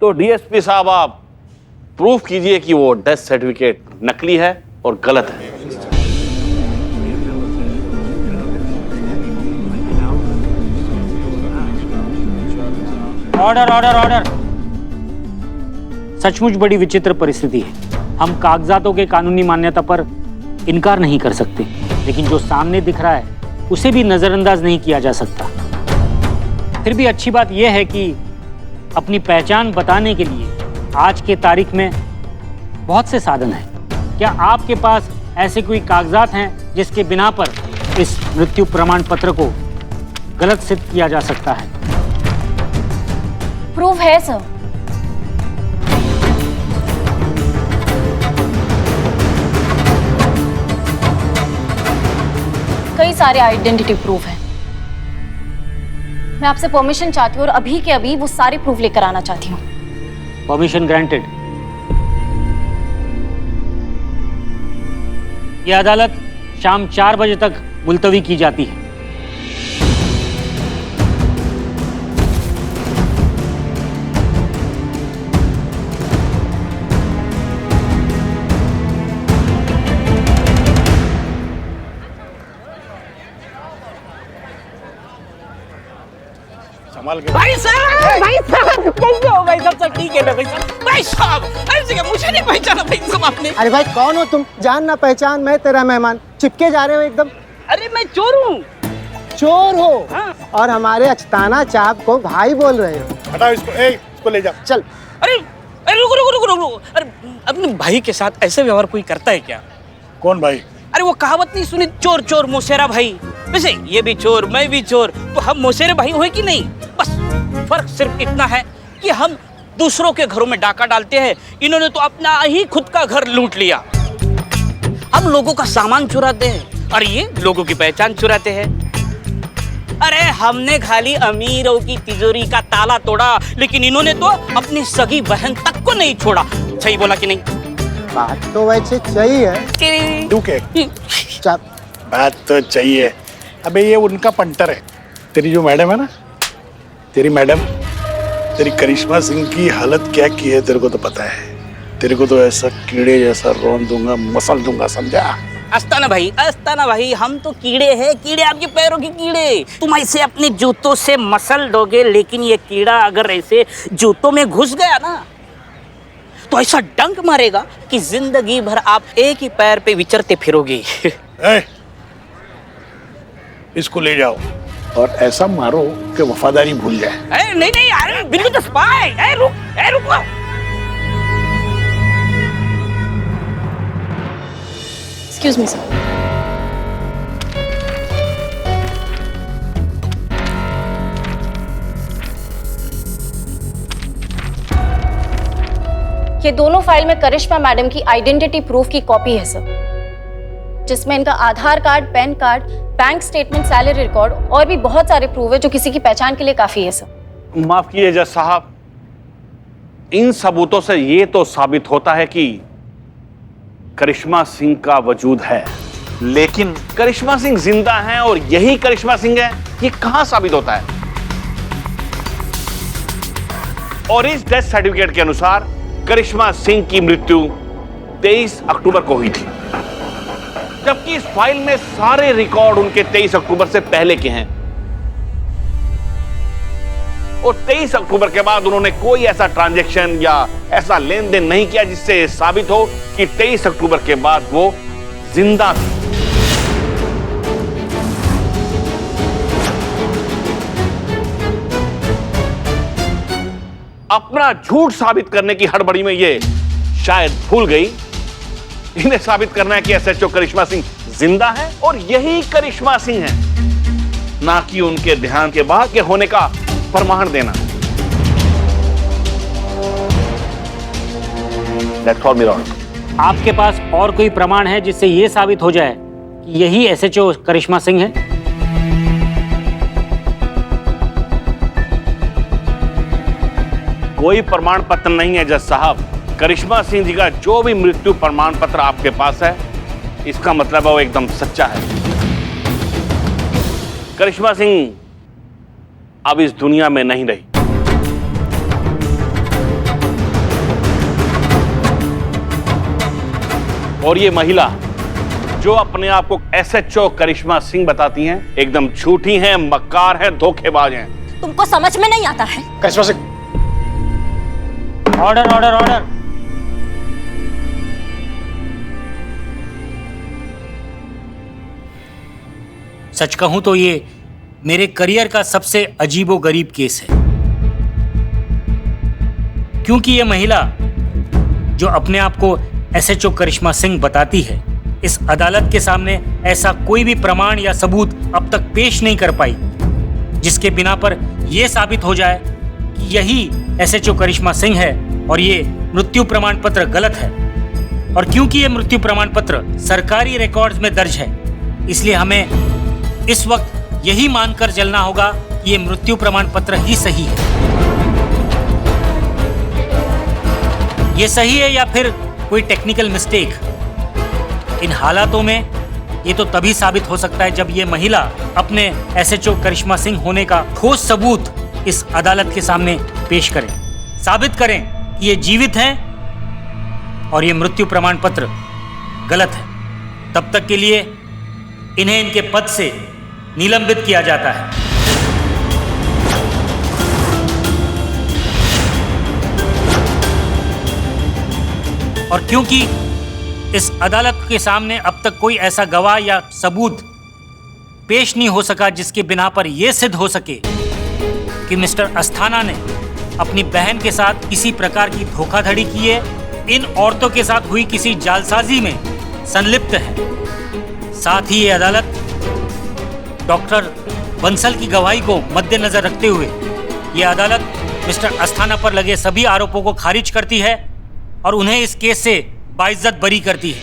तो डीएसपी साहब आप प्रूफ कीजिए कि वो डेथ सर्टिफिकेट नकली है और गलत है। Order order order. सचमुच बड़ी विचित्र परिस्थिति है। हम कागजातों के कानूनी मान्यता पर इनकार नहीं कर सकते, लेकिन जो सामने दिख रहा है उसे भी नजरअंदाज नहीं किया जा सकता। फिर भी अच्छी बात यह है कि अपनी पहचान बताने के लिए आज के तारीख में बहुत से साधन हैं। क्या आपके पास ऐसे कोई कागजात हैं जिसके बिना पर इस मृत्यु प्रमाण पत्र को गलत सिद्ध किया जा सकता है? प्रूफ है सर। कई सारे आइडेंटिटी प्रूफ हैं। मैं आपसे परमिशन चाहती हूँ और अभी के अभी वो सारे प्रूफ लेकर आना चाहती हूँ। Permission granted. यह अदालत शाम 4 बजे तक मुलतवी की जाती है। भाई साहब कैसे हो भाई साहब? सब ठीक है ना भाई साहब? ऐसे क्या मुझे नहीं पहचाना भाई साहब आपने? अरे भाई कौन हो तुम? जान ना पहचान, मैं तेरा मेहमान। चिपके जा रहे हो एकदम। अरे मैं चोर हूँ। चोर हो? हाँ। और हमारे अचताना चाप को भाई बोल रहे हो? हटाओ इसको, इसको ले जाओ। चल। अरे अरे रुको रुको रुको रुको। अरे अपने भाई के साथ ऐसे व्यवहार कोई करता है क्या? कौन भाई? अरे वो कहावत नहीं सुनी, चोर चोर मौसेरा भाई? वैसे ये भी चोर मैं भी चोर, तो हम मौसेरे भाई हुए कि नहीं? बस फर्क सिर्फ इतना है कि हम दूसरों के घरों में डाका डालते हैं, इन्होंने तो अपना ही खुद का घर लूट लिया। हम लोगों का सामान चुराते हैं और ये लोगों की पहचान चुराते हैं। अरे हमने खाली अमीरों की तिजोरी का ताला तोड़ा, लेकिन इन्होंने तो अपनी सगी बहन तक को नहीं छोड़ा। सही बोला कि नहीं? बात तो वैसे सही है। तू के चाप। बात तो चाहिए। अबे ये उनका पंटर है। तेरी जो मैडम है ना, तेरी मैडम, तेरी करिश्मा सिंह की हालत क्या की है तेरे को तो पता है। तेरे को तो ऐसा कीड़े जैसा रौंद दूंगा, मसल दूंगा, समझा? अस्ताना भाई, हम तो कीड़े हैं, कीड़े आपके पैरों के कीड़े। तुम ऐसे अपने जूतों से मसल दोगे, लेकिन ये कीड़ा अगर ऐसे जूतों में घुस गया ना तो ऐसा डंक मारेगा कि जिंदगी भर आप एक ही पैर पे विचरते फिरोगे। इसको ले जाओ और ऐसा मारो कि वफादारी भूल जाए। नहीं यार, बिल्कुल तो स्पाई। रुक। Excuse me sir. ये दोनों फाइल में करिश्मा मैडम की आइडेंटिटी प्रूफ की कॉपी है सर, जिसमें इनका Aadhaar card, PAN card, bank statement, salary record और भी बहुत सारे प्रूफ है जो किसी की पहचान के लिए काफी है सर। माफ कीजिए जज साहब, इन सबूतों से ये तो साबित होता है कि करिश्मा सिंह का वजूद है, लेकिन करिश्मा सिंह जिंदा हैं और यही करिश्मा सिंह है, ये कहां साबित होता है? और इस डेथ सर्टिफिकेट के अनुसार करिश्मा सिंह की मृत्यु 23 अक्टूबर को हुई थी, जबकि इस फाइल में सारे रिकॉर्ड उनके 23 अक्टूबर से पहले के हैं और 23 अक्टूबर के बाद उन्होंने कोई ऐसा ट्रांजैक्शन या ऐसा लेन देन नहीं किया जिससे साबित हो कि 23 अक्टूबर के बाद वो जिंदा थे। अपना झूठ साबित करने की हड़बड़ी में ये शायद भूल गई इन्हें साबित करना है कि एसएचओ करिश्मा सिंह जिंदा है और यही करिश्मा सिंह है, ना कि उनके ध्यान के बाहर के होने का प्रमाण देना। That's all, my lord. आपके पास और कोई प्रमाण है जिससे यह साबित हो जाए कि यही एसएचओ करिश्मा सिंह है? कोई प्रमाण पत्र नहीं है जज साहब। करिश्मा सिंह जी का जो भी मृत्यु प्रमाण पत्र आपके पास है, इसका मतलब है वो एकदम सच्चा है। करिश्मा सिंह अब इस दुनिया में नहीं रही। और ये महिला जो अपने आप को एसएचओ करिश्मा सिंह बताती हैं, एकदम झूठी हैं, मक्कार हैं, धोखेबाज हैं। तुमको समझ में नहीं आता है? करिश्मा सिंह, ऑर्डर ऑर्डर ऑर्डर। सच कहूं तो ये मेरे करियर का सबसे अजीबोगरीब केस है, क्योंकि ये महिला जो अपने आप को एसएचओ करिश्मा सिंह बताती है, इस अदालत के सामने ऐसा कोई भी प्रमाण या सबूत अब तक पेश नहीं कर पाई जिसके बिना पर यह साबित हो जाए कि यही एसएचओ करिश्मा सिंह है और ये मृत्यु प्रमाण पत्र गलत है। और क्योंकि ये मृत्यु प्रमाण पत्र सरकारी रिकॉर्ड्स में दर्ज है, इसलिए हमें इस वक्त यही मानकर चलना होगा कि ये मृत्यु प्रमाण पत्र ही सही है। ये सही है या फिर कोई टेक्निकल मिस्टेक, इन हालातों में ये तो तभी साबित हो सकता है जब ये महिला अपने एसएचओ करिश्मा सिंह होने का ठोस सबूत इस अदालत के सामने पेश करें, साबित करें कि ये जीवित हैं और ये मृत्यु प्रमाण पत्र गलत है। तब तक के लिए इन्हें इनके पद से निलंबित किया जाता है। और क्योंकि इस अदालत के सामने अब तक कोई ऐसा गवाह या सबूत पेश नहीं हो सका जिसके बिना पर यह सिद्ध हो सके कि मिस्टर अस्थाना ने अपनी बहन के साथ किसी प्रकार की धोखाधड़ी की है, इन औरतों के साथ हुई किसी जालसाजी में संलिप्त है। साथ ही ये अदालत डॉक्टर बंसल की गवाही को मद्देनजर रखते हुए ये अदालत मिस्टर अस्थाना पर लगे सभी आरोपों को खारिज करती है और उन्हें इस केस से बाइज्जत बरी करती है।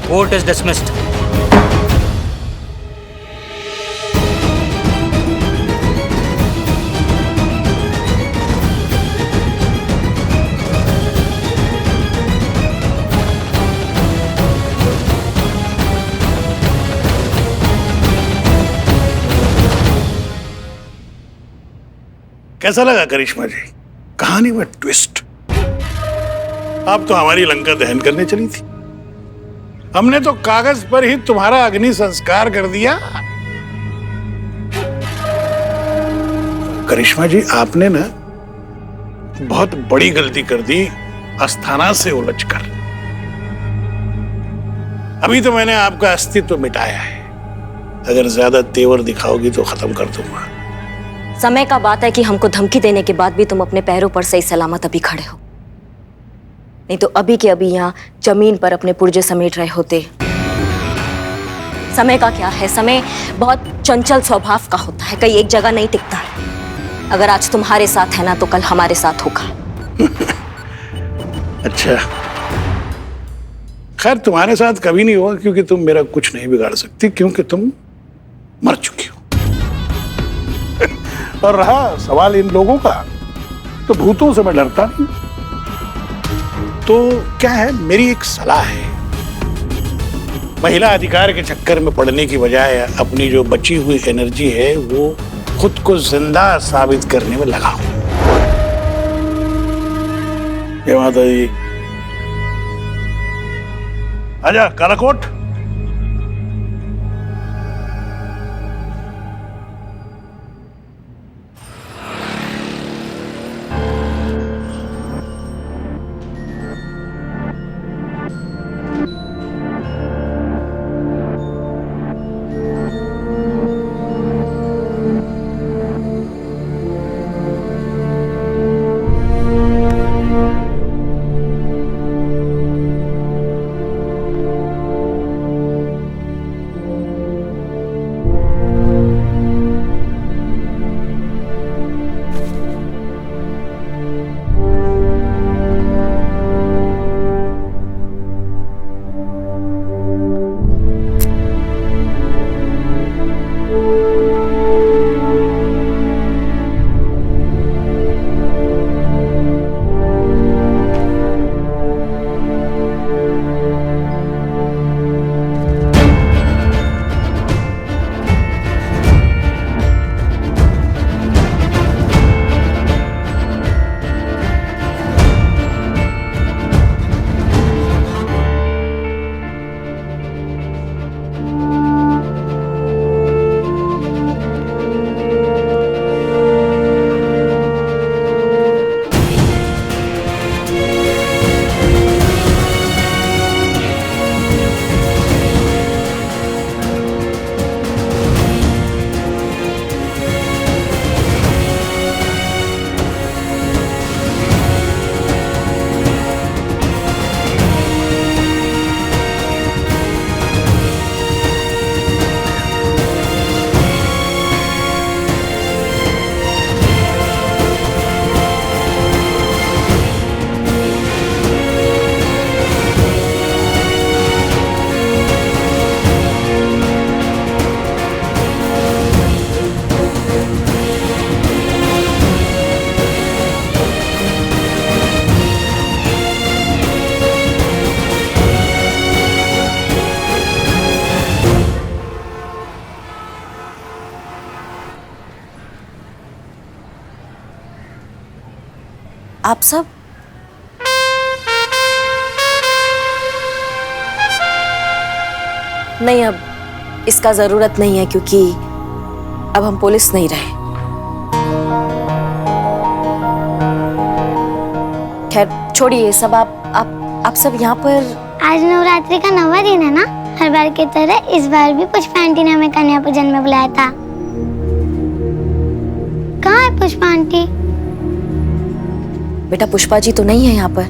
Court is dismissed. कैसा लगा करिश्मा जी कहानी में ट्विस्ट? आप तो हमारी लंका दहन करने चली थी, हमने तो कागज पर ही तुम्हारा अग्नि संस्कार कर दिया। करिश्मा जी, आपने ना बहुत बड़ी गलती कर दी अस्थाना से उलझकर। अभी तो मैंने आपका अस्तित्व मिटाया है, अगर ज्यादा तेवर दिखाओगी तो खत्म कर दूंगा। समय का बात है कि हमको धमकी देने के बाद भी तुम अपने पैरों पर सही सलामत अभी खड़े हो, नहीं तो अभी के अभी यहाँ जमीन पर अपने पुर्जे समेट रहे होते। समय का क्या है, समय बहुत चंचल स्वभाव का होता है, कहीं एक जगह नहीं टिकता है। अगर आज तुम्हारे साथ है ना तो कल हमारे साथ होगा। अच्छा, खैर तुम्हारे साथ कभी नहीं होगा क्योंकि तुम मेरा कुछ नहीं बिगाड़ सकती, क्योंकि तुम मर चुकी हो। और रहा सवाल इन लोगों का, तो भूतों से मैं डरता नहीं। तो क्या है, मेरी एक सलाह है, महिला अधिकार के चक्कर में पड़ने की बजाय अपनी जो बची हुई एनर्जी है वो खुद को जिंदा साबित करने में लगाओ। जय माता दी। आजा कालाकोट। आप सब? नहीं, अब इसका जरूरत नहीं है क्योंकि अब हम पुलिस नहीं रहे। खैर छोड़िए ये सब। आप सब यहाँ पर? आज नवरात्रि का 9वां दिन है ना। हर बार की तरह इस बार भी पुष्पा आंटी ने हमें कन्या पूजन में बुलाया था। कहाँ है पुष्पा आंटी? बेटा पुष्पा जी तो नहीं है यहाँ पर।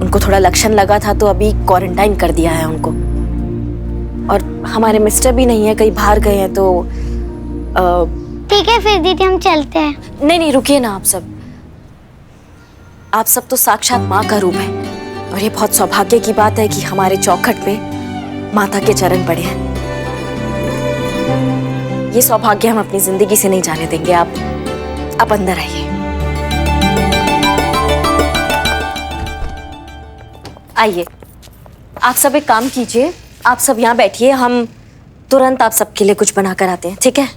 उनको थोड़ा लक्षण लगा था तो अभी क्वारंटाइन कर दिया है उनको। और हमारे मिस्टर भी नहीं है, कहीं बाहर गए हैं तो ठीक है फिर दीदी हम चलते हैं। नहीं रुकिए ना। आप सब तो साक्षात माँ का रूप है और ये बहुत सौभाग्य की बात है कि हमारे चौखट पे माता के चरण पड़े हैं। ये सौभाग्य हम अपनी जिंदगी से नहीं जाने देंगे। आप अंदर आइए। आइए, आप सब एक काम कीजिए, आप सब यहाँ बैठिए, हम तुरंत आप सबके लिए कुछ बना कर आते हैं, ठीक है?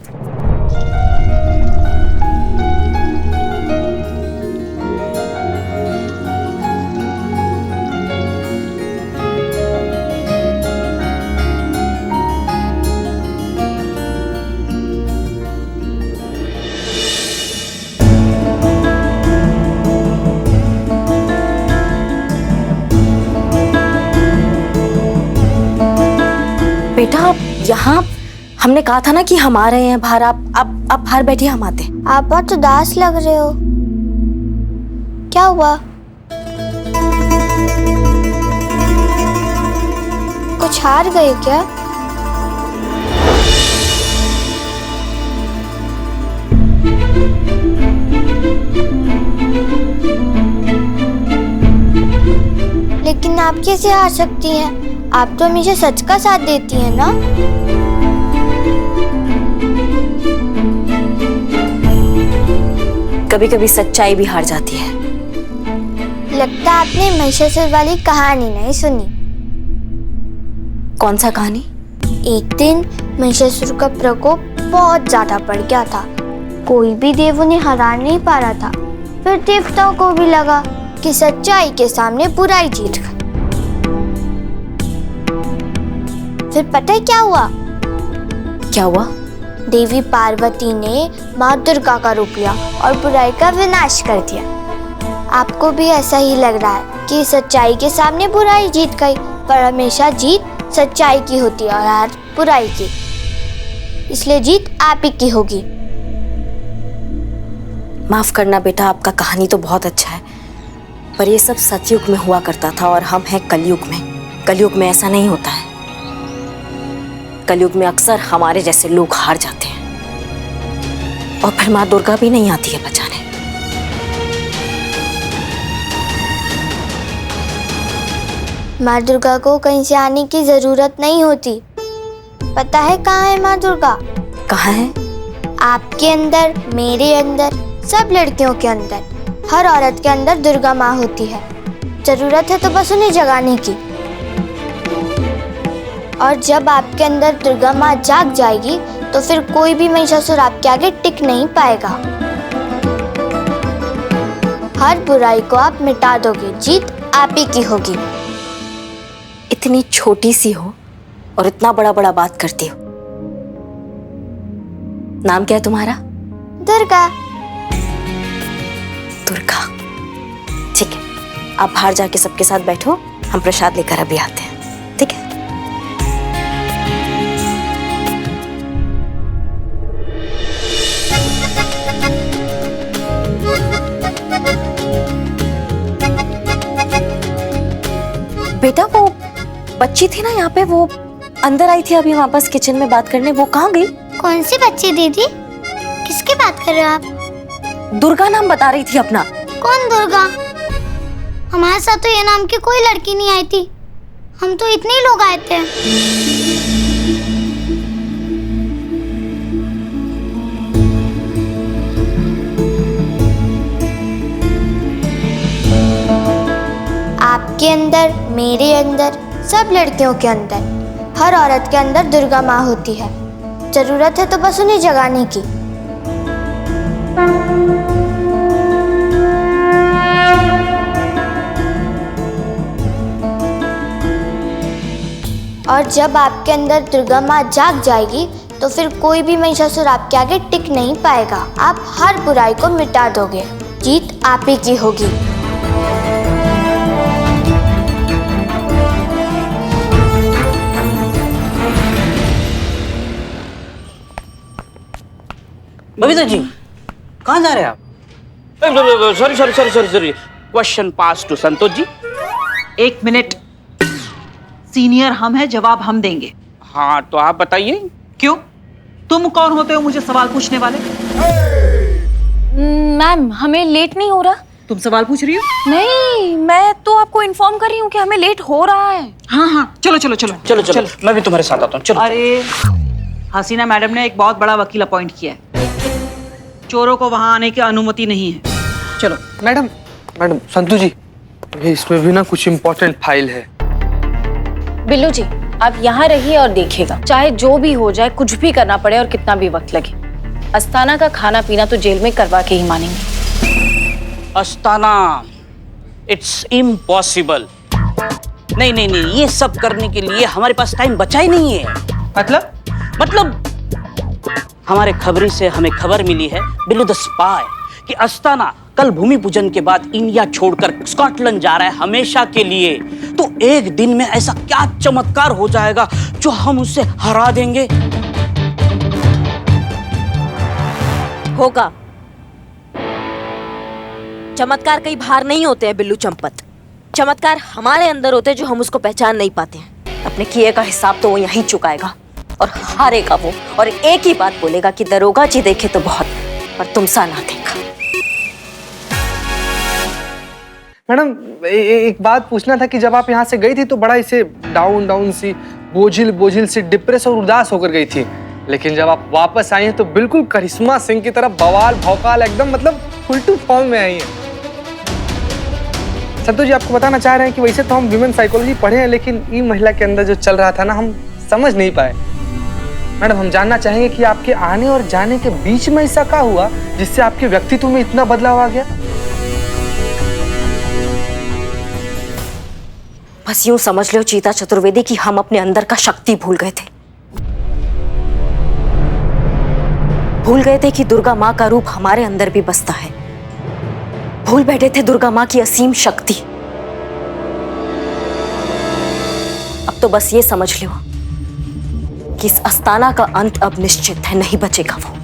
बेटा यहाँ हमने कहा था ना कि हम आ रहे हैं बाहर। आप बाहर बैठिए, हम आते हैं। आप बहुत उदास लग रहे हो, क्या हुआ? कुछ हार गए क्या? लेकिन आप कैसे हार सकती हैं? आप तो हमेशा सच का साथ देती हैं ना। कभी कभी सच्चाई भी हार जाती है। लगता है आपने महिषासुर वाली कहानी नहीं सुनी। कौन सा कहानी? एक दिन महिषासुर का प्रकोप बहुत ज्यादा बढ़ गया था। कोई भी देव उन्हें हरा नहीं पा रहा था। फिर देवताओं को भी लगा कि सच्चाई के सामने बुराई जीत गई। फिर पता है क्या हुआ? क्या हुआ? देवी पार्वती ने माँ दुर्गा का रूप लिया और बुराई का विनाश कर दिया। आपको भी ऐसा ही लग रहा है कि सच्चाई के सामने बुराई जीत गई, पर हमेशा जीत सच्चाई की होती है और हार बुराई की। इसलिए जीत आप ही की होगी। माफ करना बेटा, आपका कहानी तो बहुत अच्छा है, पर ये सब सतयुग में हुआ करता था और हम हैं कलयुग में। कलयुग में ऐसा नहीं होता है। कलयुग में अक्सर हमारे जैसे लोग हार जाते हैं और फिर माँ दुर्गा भी नहीं आती है बचाने। माँ दुर्गा को कहीं से आने की जरूरत नहीं होती। पता है कहाँ है माँ दुर्गा? कहाँ है? आपके अंदर, मेरे अंदर, सब लड़कियों के अंदर, हर औरत के अंदर दुर्गा माँ होती है। जरूरत है तो बस उन्हें जगाने की। और जब आपके अंदर दुर्गा माँ जाग जाएगी तो फिर कोई भी महिषासुर आपके आगे टिक नहीं पाएगा। हर बुराई को आप मिटा दोगे, जीत आप ही की होगी। इतनी छोटी सी हो और इतना बड़ा बड़ा बात करती हो। नाम क्या है तुम्हारा? दुर्गा। दुर्गा, ठीक है। आप बाहर जाके सबके साथ बैठो, हम प्रसाद लेकर अभी आते हैं, ठीक है? बेटा वो बच्ची थी ना यहाँ पे, वो अंदर आई थी अभी वापस किचन में बात करने, वो कहाँ गई? कौन सी बच्ची दीदी? किसकी बात कर रहे हो आप? दुर्गा नाम बता रही थी अपना। कौन दुर्गा? हमारे साथ तो ये नाम की कोई लड़की नहीं आई थी। हम तो इतने ही लोग आए थे। आपके अंदर, मेरे अंदर, सब लड़कियों के अंदर, हर औरत के अंदर दुर्गा माँ होती है। जरूरत है तो बस उन्हें जगाने की। और जब आपके अंदर दुर्गा माँ जाग जाएगी तो फिर कोई भी महिषासुर आपके आगे टिक नहीं पाएगा। आप हर बुराई को मिटा दोगे। जीत आप ही की होगी। बबीता जी कहाँ जा रहे हैं आप? Sorry question pass to Santosh ji. 1 minute. Senior हम हैं, जवाब हम देंगे। हाँ तो आप बताइए। क्यों? तुम कौन होते हो मुझे सवाल पूछने वाले? मैम हमें लेट नहीं हो रहा। तुम सवाल पूछ रही हो? नहीं, मैं तो आपको इन्फॉर्म कर रही हूँ कि हमें लेट हो रहा है। हाँ हाँ, चलो चलो चलो चलो चलो मैं भी तुम्हारे साथ आता हूँ। चलो। अरे हसीना मैडम ने एक बहुत बड़ा वकील अपॉइंट किया है। चोरों को वहां आने की अनुमति नहीं है। चलो। मैडम संतु जी, ये इसमें भी ना कुछ इम्पोर्टेंट फाइल है। बिल्लू जी आप यहाँ रहिए और देखिएगा, चाहे जो भी हो जाए, कुछ भी करना पड़े और कितना भी वक्त लगे, अस्थाना का खाना पीना तो जेल में करवा के ही मानेंगे। Asthana, it's impossible. नहीं, ये सब करने के लिए हमारे पास टाइम बचा ही नहीं है। मतलब हमारे खबरी से हमें खबर मिली है, बिल्लू द स्पाई, कि अस्थाना कल भूमि पूजन के बाद इंडिया छोड़कर स्कॉटलैंड जा रहा है हमेशा के लिए। तो एक दिन में ऐसा क्या चमत्कार हो जाएगा जो हम उससे हरा देंगे? होगा। चमत्कार कई बाहर नहीं होते हैं बिल्लू चंपत। चमत्कार हमारे अंदर होते हैं जो हम उसको पहचान नहीं पाते हैं। अपने किए का हिसाब तो वो यहीं चुकाएगा और हारेगा वो, और एक ही बात बोलेगा कि दरोगा जी देखे तो बहुत, पर तुम सा ना देखा। मैडम एक बात पूछना था कि जब आप यहाँ से गई थी तो बड़ा इसे डाउन सी बोझिल सी डिप्रेस और उदास होकर गई थी, लेकिन जब आप वापस आई हैं तो बिल्कुल करिश्मा सिंह की तरह बवाल भौकाल एकदम मतलब उल्टू फॉर्म में आई हैं। संतु जी आपको बताना चाह रहे हैं कि वैसे तो हम ह्यूमन साइकोलॉजी पढ़े हैं, लेकिन ये महिला के अंदर जो चल रहा था ना, हम समझ नहीं पाए। मैडम हम जानना चाहेंगे कि आपके आने और जाने के बीच में ऐसा क्या हुआ जिससे आपके व्यक्तित्व में इतना बदलाव आ गया? बस यूं समझ लो चीता चतुर्वेदी कि हम अपने अंदर का शक्ति भूल गए थे। भूल गए थे कि दुर्गा माँ का रूप हमारे अंदर भी बसता है। भूल बैठे थे दुर्गा माँ की असीम शक्ति। अब तो बस ये समझ लो कि इस अस्थाना का अंत अब निश्चित है, नहीं बचेगा वो।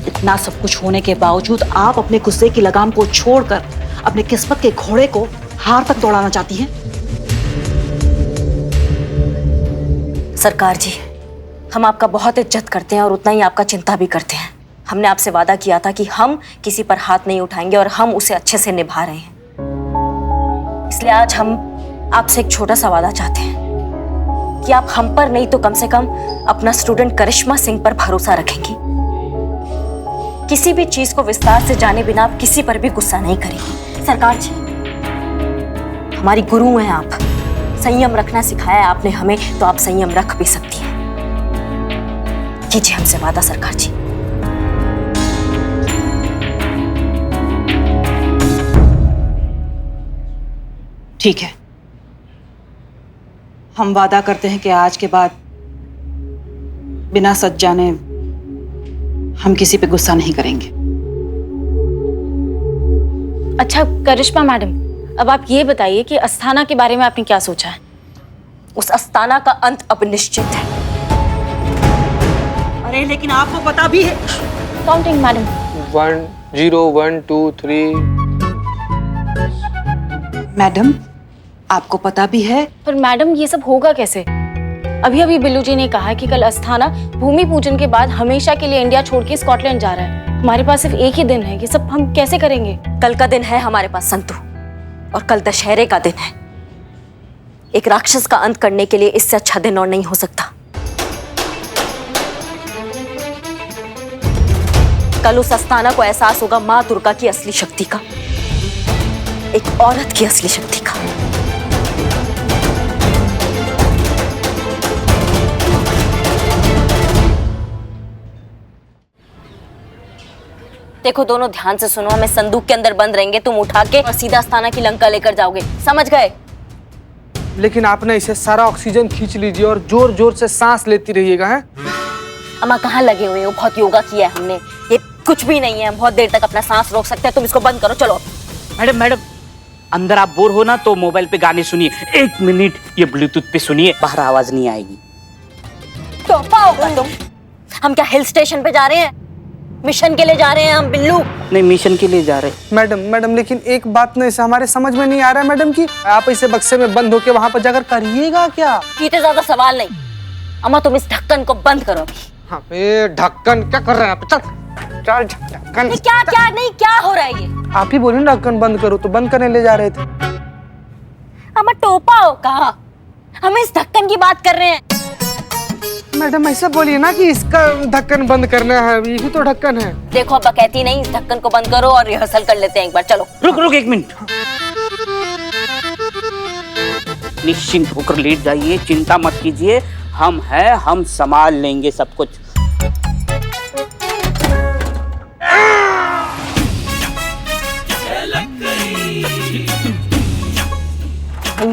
इतना सब कुछ होने के बावजूद आप अपने गुस्से की लगाम को छोड़कर अपने किस्मत के घोड़े को हार तक दौड़ाना चाहती हैं। सरकार जी, हम आपका बहुत इज्जत करते हैं और उतना ही आपका चिंता भी करते हैं। हमने आपसे वादा किया था कि हम किसी पर हाथ नहीं उठाएंगे और हम उसे अच्छे से निभा रहे हैं। इसलिए आज हम आपसे एक छोटा सा वादा चाहते हैं कि आप हम पर नहीं तो कम से कम अपना स्टूडेंट करिश्मा सिंह पर भरोसा रखेंगी। किसी भी चीज को विस्तार से जाने बिना आप किसी पर भी गुस्सा नहीं करेंगी। सरकार जी, हमारी गुरु हैं आप, संयम रखना सिखाया है आपने हमें, तो आप संयम रख भी सकती हैं। कीजिए हमसे वादा सरकार जी। ठीक है, हम वादा करते हैं कि आज के बाद बिना सच जाने हम किसी पे गुस्सा नहीं करेंगे। अच्छा करिश्मा मैडम, अब आप ये बताइए कि अस्थाना के बारे में आपने क्या सोचा है? उस अस्थाना का अंत अब निश्चित है। अरे लेकिन आपको पता भी है। Counting madam. 1 0 1 2 3। मैडम आपको पता भी है। पर मैडम ये सब होगा कैसे? अभी अभी बिल्लू जी ने कहा कि कल अस्थाना भूमि पूजन के बाद हमेशा के लिए इंडिया छोड़ के स्कॉटलैंड जा रहा है। हमारे पास सिर्फ एक ही दिन है, ये सब हम कैसे करेंगे? कल का दिन है हमारे पास संतु, और कल दशहरे का दिन है। एक राक्षस का अंत करने के लिए इससे अच्छा दिन और नहीं हो सकता। कल उस अस्थाना को एहसास होगा मां दुर्गा की असली शक्ति का, एक औरत की असली शक्ति का। देखो दोनों ध्यान से सुनो, हमें संदूक के अंदर बंद रहेंगे, तुम उठा के और सीधा अस्थाना की लंका लेकर जाओगे, समझ गए? लेकिन आप ना इसे सारा ऑक्सीजन खींच लीजिए और जोर जोर से सांस लेती रहिएगा। है अम्मा कहाँ लगे हुए हो? बहुत योगा किया है हमने, ये कुछ भी नहीं है। हम बहुत देर तक अपना सांस रोक सकते हैं। तुम इसको बंद करो, चलो। मैडम अंदर आप बोर हो ना तो मोबाइल पे गाने सुनिए। 1 मिनट ये ब्लूटूथ पे सुनिए, बाहर आवाज नहीं आएगी। तो पाओगा तुम? हम क्या हिल स्टेशन पे जा रहे हैं? मिशन के लिए जा रहे हैं हम बिल्लू। नहीं, मिशन के लिए जा रहे। मैडम लेकिन एक बात ना इसे हमारे समझ में नहीं आ रहा है मैडम कि आप इसे बक्से में बंद होके वहां पर जाकर करिएगा क्या? इतने ज्यादा सवाल नहीं। अम्मा तुम इस ढक्कन को बंद करो अभी। हाँ, ये ढक्कन क्या कर रहे हैं आप? चल ढक्कन। क्या हो रहा है ये? आप ही बोले ना ढक्कन बंद करो, तो बंद करने ले जा रहे थे। अम्मा टोपा हो कहा? हम इस ढक्कन की बात कर रहे हैं। मैडम ऐसा बोलिए ना कि इसका ढक्कन बंद करना है, ये भी तो ढक्कन है। देखो अब कहती नहीं, इस ढक्कन को बंद करो और रिहर्सल कर लेते हैं एक बार। चलो रुक 1 मिनट। निश्चिंत होकर लेट जाइए, चिंता मत कीजिए, हम हैं, हम संभाल लेंगे सब कुछ।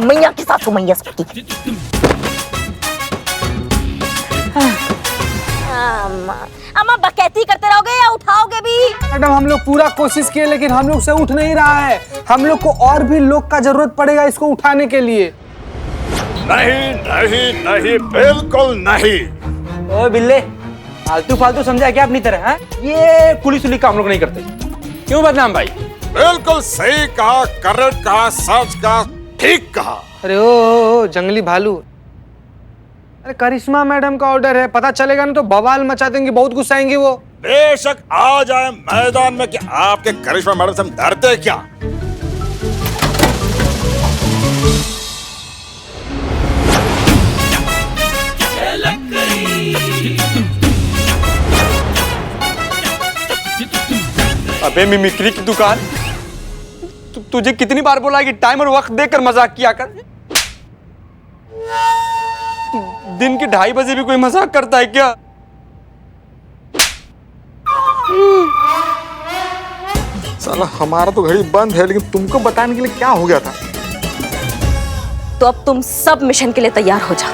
मैया के साथ मैया सबकी। अम्मा बकैती करते रहोगे या उठाओगे भी? मैडम हम लोग पूरा कोशिश किए लेकिन हम लोग से उठ नहीं रहा है। हम लोग को और भी लोग का जरूरत पड़ेगा इसको उठाने के लिए। नहीं, बिल्कुल नहीं। ओ बिल्ले, फालतू समझा क्या अपनी तरह? है ये पुलिस उलिस का हम लोग नहीं करते। क्यों बदनाम भाई? बिल्कुल सही कहा, करेक्ट कहा, सच कहा, ठीक कहा। अरे ओ जंगली भालू, अरे करिश्मा मैडम का ऑर्डर है, पता चलेगा ना तो बवाल मचा देंगे, बहुत गुस्साएंगे वो। बेशक आ जाए मैदान में कि आपके करिश्मा मैडम से हम डरते क्या? अबे मिमिक्री की दुकान, तुझे कितनी बार बोला है कि टाइम और वक्त देकर मजाक किया कर? दिन के 2:30 बजे भी कोई मजाक करता है क्या? साला हमारा तो घड़ी बंद है, लेकिन तुमको बताने के लिए क्या हो गया था? तो अब तुम सब मिशन के लिए तैयार हो जाओ।